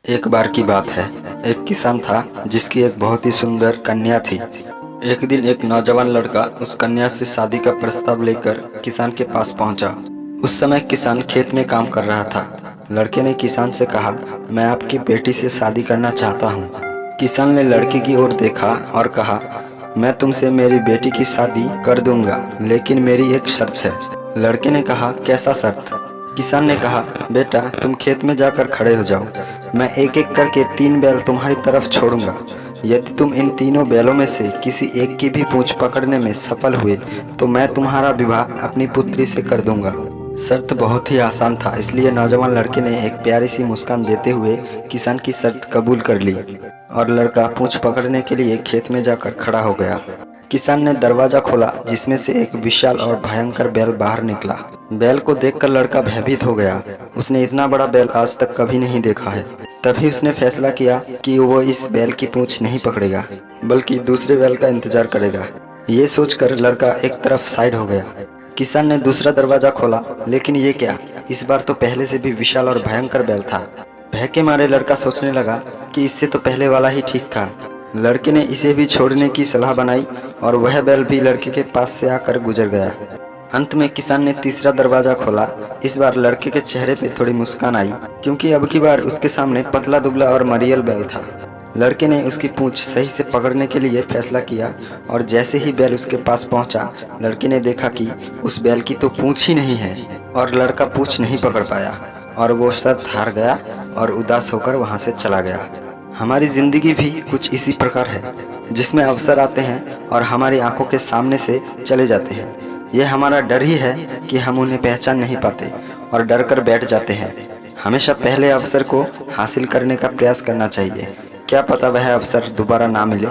एक बार की बात है। एक किसान था जिसकी एक बहुत ही सुंदर कन्या थी। एक दिन एक नौजवान लड़का उस कन्या से शादी का प्रस्ताव लेकर किसान के पास पहुंचा। उस समय किसान खेत में काम कर रहा था। लड़के ने किसान से कहा, मैं आपकी बेटी से शादी करना चाहता हूं। किसान ने लड़के की ओर देखा और कहा, मैं तुमसे मेरी बेटी की शादी कर दूंगा, लेकिन मेरी एक शर्त है। लड़के ने कहा, कैसा शर्त? किसान ने कहा, बेटा तुम खेत में जाकर खड़े हो जाओ। मैं एक एक करके 3 बैल तुम्हारी तरफ छोड़ूंगा। यदि तुम इन तीनों बैलों में से किसी एक की भी पूंछ पकड़ने में सफल हुए तो मैं तुम्हारा विवाह अपनी पुत्री से कर दूंगा। शर्त बहुत ही आसान था, इसलिए नौजवान लड़के ने एक प्यारी सी मुस्कान देते हुए किसान की शर्त कबूल कर ली और लड़का पूंछ पकड़ने के लिए खेत में जाकर खड़ा हो गया। किसान ने दरवाजा खोला, जिसमें से एक विशाल और भयंकर बैल बाहर निकला। बैल को देखकर लड़का भयभीत हो गया। उसने इतना बड़ा बैल आज तक कभी नहीं देखा है। तभी उसने फैसला किया कि वो इस बैल की पूंछ नहीं पकड़ेगा, बल्कि दूसरे बैल का इंतजार करेगा। ये सोचकर लड़का एक तरफ साइड हो गया। किसान ने दूसरा दरवाजा खोला, लेकिन ये क्या, इस बार तो पहले से भी विशाल और भयंकर बैल था। भय के मारे लड़का सोचने लगा कि इससे तो पहले वाला ही ठीक था। लड़के ने इसे भी छोड़ने की सलाह बनाई और वह बैल भी लड़के के पास से आकर गुजर गया। अंत में किसान ने तीसरा दरवाजा खोला। इस बार लड़के के चेहरे पे थोड़ी मुस्कान आई, क्योंकि अब की बार उसके सामने पतला दुबला और मरियल बैल था। लड़के ने उसकी पूंछ सही से पकड़ने के लिए फैसला किया और जैसे ही बैल उसके पास पहुंचा, लड़के ने देखा कि उस बैल की तो पूंछ ही नहीं है और लड़का पूंछ नहीं पकड़ पाया और वो शर्त हार गया और उदास होकर वहां से चला गया। हमारी जिंदगी भी कुछ इसी प्रकार है, जिसमें अवसर आते हैं और हमारी आंखों के सामने से चले जाते हैं। यह हमारा डर ही है कि हम उन्हें पहचान नहीं पाते और डर कर बैठ जाते हैं। हमेशा पहले अवसर को हासिल करने का प्रयास करना चाहिए। क्या पता वह अवसर दोबारा ना मिले।